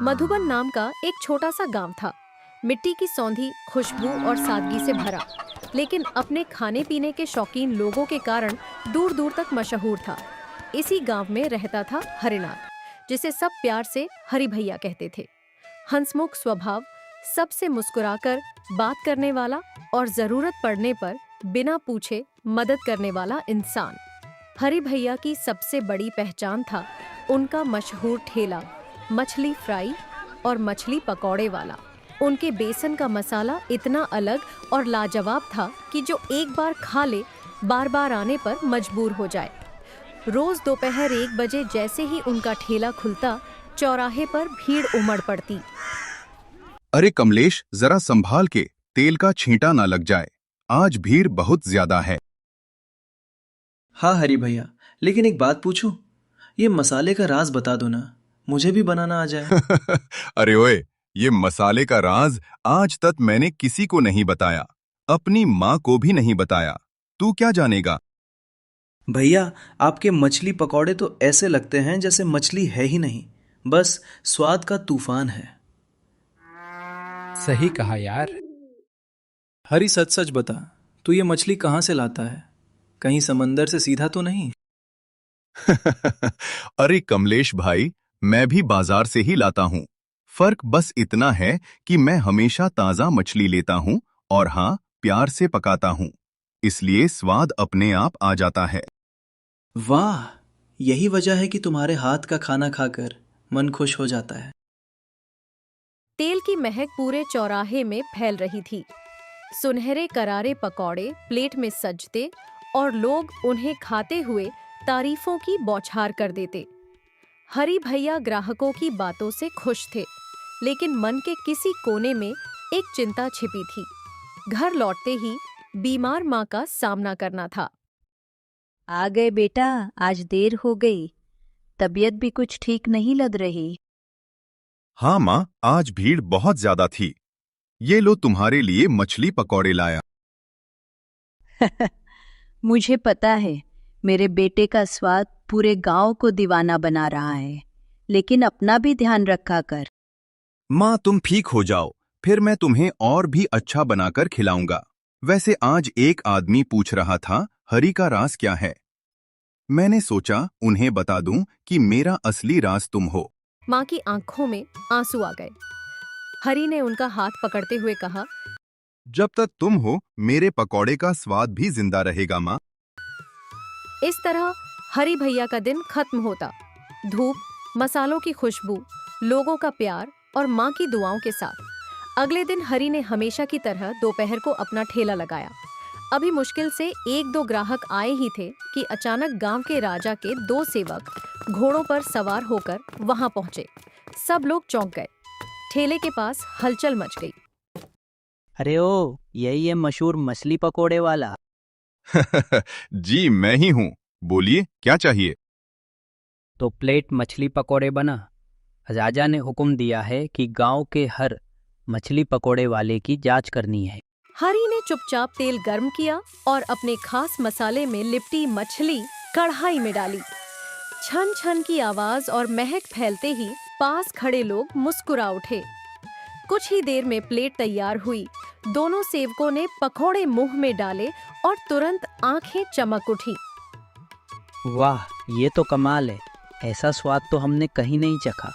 मधुबन नाम का एक छोटा सा गांव था। मिट्टी की सौंधी, खुशबू और सादगी से भरा, लेकिन अपने खाने पीने के शौकीन लोगों के कारण दूर दूर तक मशहूर था। इसी गांव में रहता था हरिनाथ, जिसे सब प्यार से हरि भैया कहते थे। हंसमुख स्वभाव, सबसे मुस्कुराकर बात करने वाला और जरूरत पड़ने पर बिना पूछे मदद करने वाला इंसान। हरि भैया की सबसे बड़ी पहचान था उनका मशहूर ठेला मछली फ्राई और मछली पकौड़े वाला। उनके बेसन का मसाला इतना अलग और लाजवाब था कि जो एक बार खा ले बार बार आने पर मजबूर हो जाए। रोज दोपहर 1 बजे जैसे ही उनका ठेला खुलता, चौराहे पर भीड़ उमड़ पड़ती। अरे कमलेश, जरा संभाल के, तेल का छींटा ना लग जाए, आज भीड़ बहुत ज्यादा है। हाँ हरी भैया, लेकिन एक बात पूछूं? ये मसाले का राज बता दो ना, मुझे भी बनाना आ जाए। अरे ओए, ये मसाले का राज आज तक मैंने किसी को नहीं बताया, अपनी माँ को भी नहीं बताया। तू क्या जानेगा? भैया, आपके मछली पकौड़े तो ऐसे लगते हैं जैसे मछली है ही नहीं, बस स्वाद का तूफान है। सही कहा यार। हरी, सच सच बता, तू ये मछली कहाँ से लाता है? कहीं समंदर से सीधा तो नहीं? अरे कमलेश भाई, मैं भी बाजार से ही लाता हूँ। फर्क बस इतना है कि मैं हमेशा ताजा मछली लेता हूँ और हाँ, प्यार से पकाता हूँ, इसलिए स्वाद अपने आप आ जाता है। वाह, यही वजह है कि तुम्हारे हाथ का खाना खाकर मन खुश हो जाता है। तेल की महक पूरे चौराहे में फैल रही थी। सुनहरे करारे पकौड़े प्लेट में सजते और लोग उन्हें खाते हुए तारीफों की बौछार कर देते। हरि भैया ग्राहकों की बातों से खुश थे, लेकिन मन के किसी कोने में एक चिंता छिपी थी। घर लौटते ही बीमार माँ का सामना करना था। आ गए बेटा, आज देर हो गई। तबीयत भी कुछ ठीक नहीं लग रही। हाँ माँ, आज भीड़ बहुत ज्यादा थी। ये लो, तुम्हारे लिए मछली पकौड़े लाया। मुझे पता है, मेरे बेटे का स्वाद पूरे गांव को दीवाना बना रहा है, लेकिन अपना भी ध्यान रखा कर। माँ, तुम ठीक हो जाओ, फिर मैं तुम्हें और भी अच्छा बनाकर खिलाऊंगा। वैसे आज एक आदमी पूछ रहा था, हरि का राज क्या है? मैंने सोचा उन्हें बता दूं कि मेरा असली राज तुम हो। माँ की आंखों में आंसू आ गए। हरि ने उनका हाथ पकड़ते हुए कहा, जब तक तुम हो, मेरे पकौड़े का स्वाद भी जिंदा रहेगा माँ। इस तरह हरि भैया का दिन खत्म होता। धूप, मसालों की खुशबू, लोगों का प्यार और माँ की दुआओं के साथ अगले दिन हरि ने हमेशा की तरह दोपहर को अपना ठेला लगाया। अभी मुश्किल से 1-2 ग्राहक आए ही थे कि अचानक गांव के राजा के 2 सेवक घोड़ों पर सवार होकर वहां पहुंचे। सब लोग चौंक गए। ठेले के पास हलचल मच गई। अरे ओ, यही है मशहूर मछली पकोड़े वाला? जी मैं ही हूँ, बोलिए क्या चाहिए? तो प्लेट मछली पकोड़े बना। राजा ने हुक्म दिया है कि गांव के हर मछली पकोड़े वाले की जांच करनी है। हरि ने चुपचाप तेल गर्म किया और अपने खास मसाले में लिपटी मछली कढ़ाई में डाली। छन छन की आवाज और महक फैलते ही पास खड़े लोग मुस्कुरा उठे। कुछ ही देर में प्लेट तैयार हुई। दोनों सेवकों ने पकोड़े मुंह में डाले और तुरंत आंखें चमक उठी। वाह, ये तो कमाल है। ऐसा स्वाद तो हमने कहीं नहीं चखा।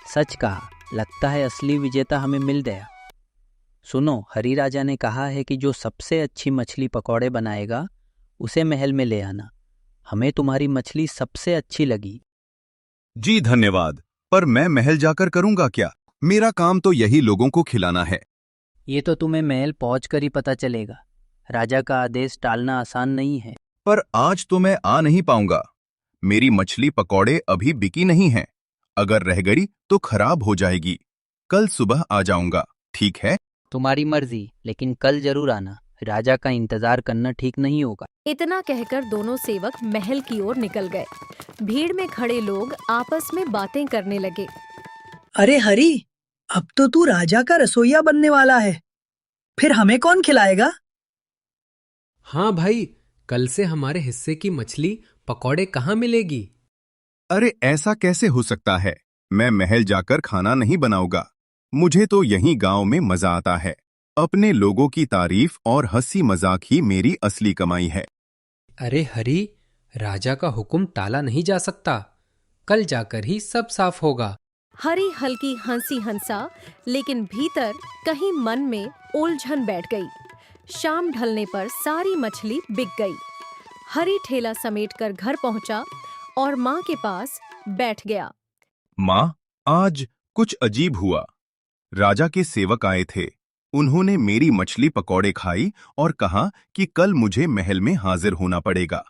सच कहा, लगता है असली विजेता हमें मिल गया। सुनो, हरि राजा ने कहा है कि जो सबसे अच्छी मछली पकौड़े बनाएगा उसे महल में ले आना। हमें तुम्हारी मछली सबसे अच्छी लगी। जी धन्यवाद, पर मैं महल जाकर करूंगा क्या? मेरा काम तो यही लोगों को खिलाना है। ये तो तुम्हें महल पहुंचकर ही पता चलेगा। राजा का आदेश टालना आसान नहीं है। पर आज तो मैं आ नहीं पाऊंगा। मेरी मछली पकौड़े अभी बिकी नहीं हैं। अगर रह गई तो खराब हो जाएगी। कल सुबह आ जाऊंगा, ठीक है? तुम्हारी मर्जी, लेकिन कल जरूर आना। राजा का इंतजार करना ठीक नहीं होगा। इतना कहकर दोनों सेवक महल की ओर निकल गए। भीड़ में खड़े लोग आपस में बातें करने लगे। अरे हरी, अब तो तू राजा का रसोइया बनने वाला है, फिर हमें कौन खिलाएगा? हाँ भाई, कल से हमारे हिस्से की मछली पकौड़े कहाँ मिलेगी? अरे ऐसा कैसे हो सकता है? मैं महल जाकर खाना नहीं बनाऊंगा। मुझे तो यहीं गांव में मजा आता है। अपने लोगों की तारीफ और हंसी मजाक ही मेरी असली कमाई है। अरे हरी, राजा का हुक्म टाला नहीं जा सकता। कल जाकर ही सब साफ होगा। हरी हल्की हंसी हंसा, लेकिन भीतर कहीं मन में उलझन बैठ गई। शाम ढलने पर सारी मछली बिक गई। हरी ठेला समेटकर घर पहुंचा और माँ के पास बैठ गया। माँ, आज कुछ अजीब हुआ। राजा के सेवक आए थे। उन्होंने मेरी मछली पकौड़े खाई और कहा कि कल मुझे महल में हाजिर होना पड़ेगा।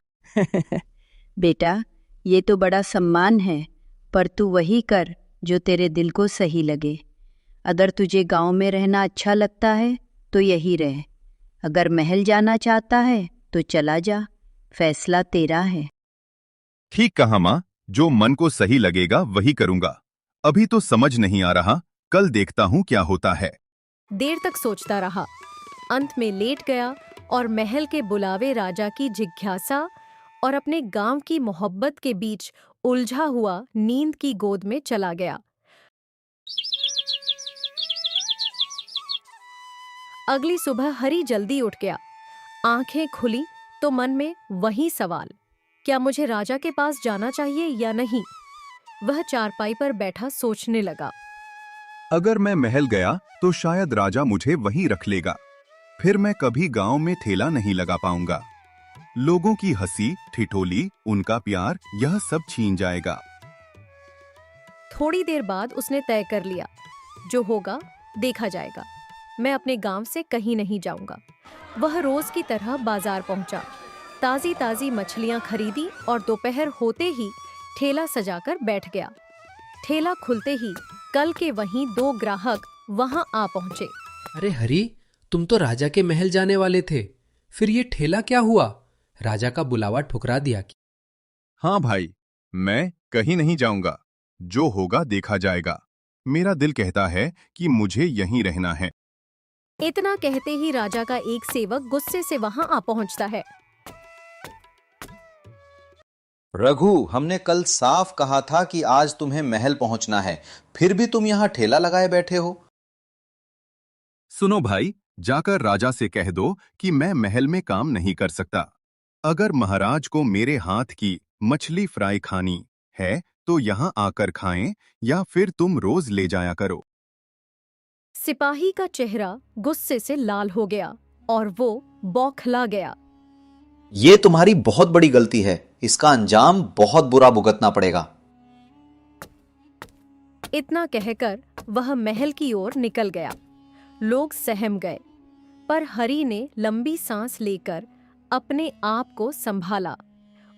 बेटा, ये तो बड़ा सम्मान है, पर तू वही कर जो तेरे दिल को सही लगे। अगर तुझे गांव में रहना अच्छा लगता है तो यही रह। अगर महल जाना चाहता है तो चला जा, फैसला तेरा है। ठीक कहा माँ, जो मन को सही लगेगा वही करूंगा। अभी तो समझ नहीं आ रहा, कल देखता हूँ क्या होता है। देर तक सोचता रहा। अंत में लेट गया और महल के बुलावे राजा की जिज्ञासा और अपने गांव की मोहब्बत के बीच उलझा हुआ नींद की गोद में चला गया। अगली सुबह हरी जल्दी उठ गया। आंखें खुली तो मन में वही सवाल, क्या मुझे राजा के पास जाना चाहिए या नहीं? वह चारपाई पर बैठा सोचने लगा। अगर मैं महल गया तो शायद राजा मुझे वहीं रख लेगा। फिर मैं कभी गांव में ठेला नहीं लगा पाऊंगा। लोगों की हंसी ठिठोली, उनका प्यार, यह सब छीन जाएगा। थोड़ी देर बाद उसने तय कर लिया, जो होगा देखा जाएगा। मैं अपने गांव से कहीं नहीं जाऊंगा। वह रोज की तरह बाजार पहुंचा, ताजी ताजी मछलियां खरीदी और दोपहर होते ही ठेला सजाकर बैठ गया। ठेला खुलते ही कल के वहीं 2 ग्राहक वहां आ पहुंचे। अरे हरी, तुम तो राजा के महल जाने वाले थे, फिर ये ठेला क्या हुआ? राजा का बुलावा ठुकरा दिया क्या? हाँ भाई, मैं कहीं नहीं जाऊंगा। जो होगा देखा जाएगा। मेरा दिल कहता है कि मुझे यहीं रहना है। इतना कहते ही राजा का एक सेवक गुस्से से वहां आ पहुंचता है। रघु, हमने कल साफ कहा था कि आज तुम्हें महल पहुंचना है, फिर भी तुम यहाँ ठेला लगाए बैठे हो। सुनो भाई, जाकर राजा से कह दो कि मैं महल में काम नहीं कर सकता। अगर महाराज को मेरे हाथ की मछली फ्राई खानी है तो यहाँ आकर खाएं, या फिर तुम रोज ले जाया करो। सिपाही का चेहरा गुस्से से लाल हो गया और वो बौखला गया। ये तुम्हारी बहुत बड़ी गलती है, इसका अंजाम बहुत बुरा भुगतना पड़ेगा। इतना कहकर वह महल की ओर निकल गया। लोग सहम गए, पर हरी ने लंबी सांस लेकर अपने आप को संभाला।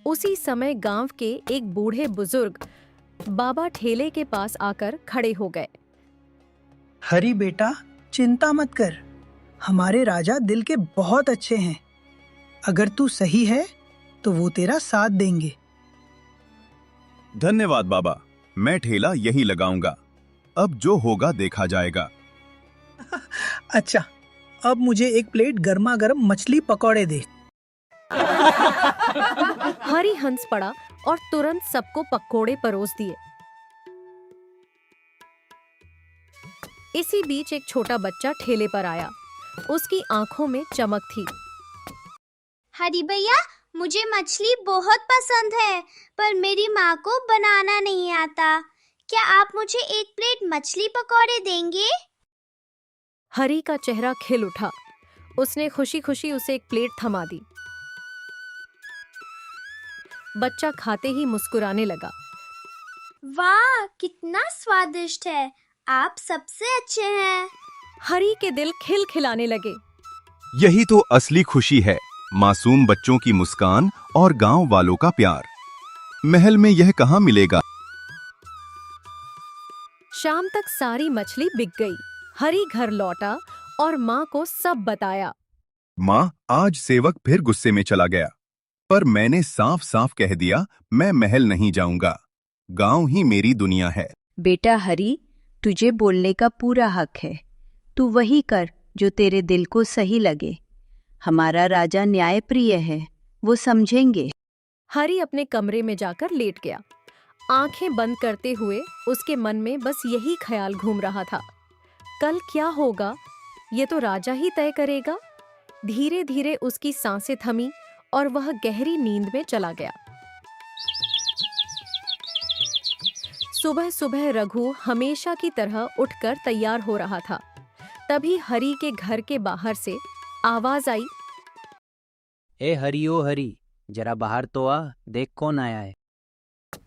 उसी समय गांव के एक बूढ़े बुजुर्ग बाबा ठेले के पास आकर खड़े हो गए। हरी बेटा, चिंता मत कर। हमारे राजा दिल के बहुत अच्छे हैं। अगर तू सही है तो वो तेरा साथ देंगे। धन्यवाद बाबा, मैं ठेला यही लगाऊंगा। अब जो होगा देखा जाएगा। अच्छा, अब मुझे एक प्लेट गर्मा गर्म मछली पकौड़े दे। हरी हंस पड़ा और तुरंत सबको पकोड़े परोस दिए। इसी बीच एक छोटा बच्चा ठेले पर आया। उसकी आंखों में चमक थी। हरी भैया, मुझे मछली बहुत पसंद है, पर मेरी माँ को बनाना नहीं आता। क्या आप मुझे एक प्लेट मछली पकौड़े देंगे? हरी का चेहरा खिल उठा। उसने खुशी खुशी उसे एक प्लेट थमा दी। बच्चा खाते ही मुस्कुराने लगा। वाह, कितना स्वादिष्ट है। आप सबसे अच्छे हैं। हरी के दिल खिलखिलाने लगे। यही तो असली खुशी है, मासूम बच्चों की मुस्कान और गांव वालों का प्यार। महल में यह कहाँ मिलेगा। शाम तक सारी मछली बिक गई। हरी घर लौटा और माँ को सब बताया। माँ, आज सेवक फिर गुस्से में चला गया, पर मैंने साफ साफ कह दिया मैं महल नहीं जाऊंगा। गांव ही मेरी दुनिया है। बेटा हरी, तुझे बोलने का पूरा हक है। तू वही कर जो तेरे दिल को सही लगे। हमारा राजा न्यायप्रिय है, वो समझेंगे। हरी अपने कमरे में जाकर लेट गया। आंखें बंद करते हुए उसके मन में बस यही ख्याल घूम रहा था, कल क्या होगा ये तो राजा ही तय करेगा। धीरे धीरे उसकी सांसें थमी और वह गहरी नींद में चला गया। सुबह सुबह रघु हमेशा की तरह उठकर तैयार हो रहा था। तभी हरी के घर के बाहर से आवाज आई, ए हरी ओ हरी, जरा बाहर तो आ, देख कौन आया है।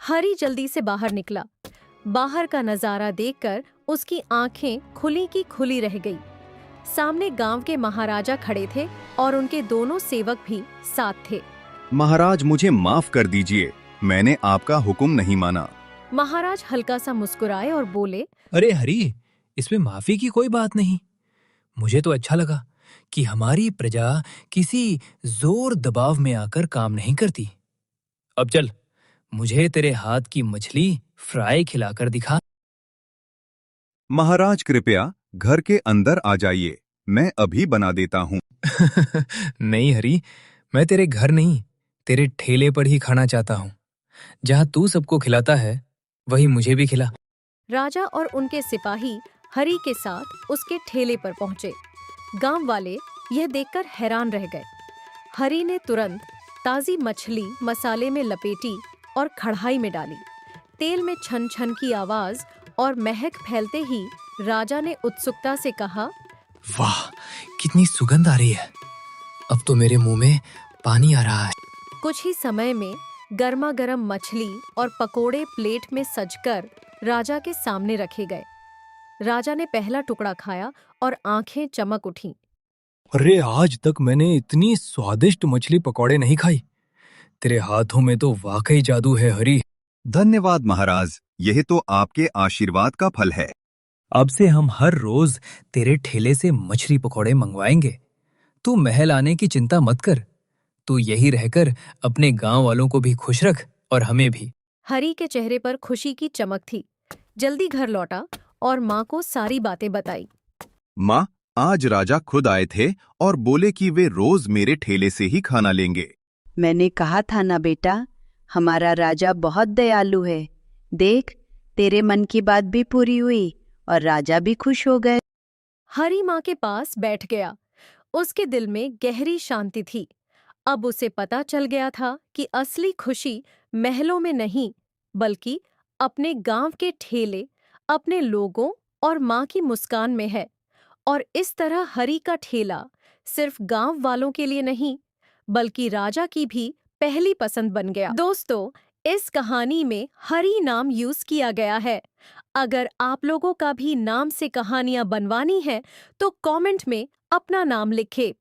हरी जल्दी से बाहर निकला। बाहर का नजारा देखकर उसकी आंखें खुली की खुली रह गई। सामने गांव के महाराजा खड़े थे और उनके दोनों सेवक भी साथ थे। महाराज मुझे माफ कर दीजिए, मैंने आपका हुक्म नहीं माना। महाराज हल्का सा मुस्कुराए और बोले, अरे हरी, इसमें माफी की कोई बात नहीं। मुझे तो अच्छा लगा कि हमारी प्रजा किसी जोर दबाव में आकर काम नहीं करती। अब चल, मुझे तेरे हाथ की मछली फ्राई खिलाकर दिखा। महाराज कृपया घर के अंदर आ जाइए, मैं अभी बना देता हूँ। नहीं हरी, मैं तेरे घर नहीं, तेरे ठेले पर ही खाना चाहता हूँ। जहाँ तू सबको खिलाता है वही मुझे भी खिला। राजा और उनके सिपाही हरी के साथ उसके ठेले पर पहुंचे। गांव वाले यह देखकर हैरान रह गए। हरी ने तुरंत ताजी मछली मसाले में लपेटी और कढ़ाई में डाली। तेल में छन छन की आवाज और महक फैलते ही राजा ने उत्सुकता से कहा, वाह, कितनी सुगंध आ रही है। अब तो मेरे मुंह में पानी आ रहा है। कुछ ही समय में गर्मा गर्म मछली और पकोड़े प्लेट में सजकर राजा के सामने रखे गए। राजा ने पहला टुकड़ा खाया और आंखें चमक उठीं। अरे, आज तक मैंने इतनी स्वादिष्ट मछली पकौड़े नहीं खाई। तेरे हाथों में तो वाकई जादू है हरी। धन्यवाद महाराज, यह तो आपके आशीर्वाद का फल है। अब से हम हर रोज तेरे ठेले से मछली पकौड़े मंगवाएंगे। तू महल आने की चिंता मत कर। तू यही रहकर अपने गांव वालों को भी खुश रख और हमें भी। हरी के चेहरे पर खुशी की चमक थी। जल्दी घर लौटा और माँ को सारी बातें बताई। माँ, आज राजा खुद आए थे और बोले कि वे रोज मेरे ठेले से ही खाना लेंगे। मैंने कहा था ना बेटा, हमारा राजा बहुत दयालु है। देख, तेरे मन की बात भी पूरी हुई और राजा भी खुश हो गए। हरी माँ के पास बैठ गया। उसके दिल में गहरी शांति थी। अब उसे पता चल गया था कि असली खुशी महलों में नहीं, बल्कि अपने गांव के ठेले, अपने लोगों और माँ की मुस्कान में है। और इस तरह हरी का ठेला सिर्फ गांव वालों के लिए नहीं, बल्कि राजा की भी पहली पसंद बन गया। दोस्तों, इस कहानी में हरी नाम यूज किया गया है। अगर आप लोगों का भी नाम से कहानियां बनवानी है तो कमेंट में अपना नाम लिखें।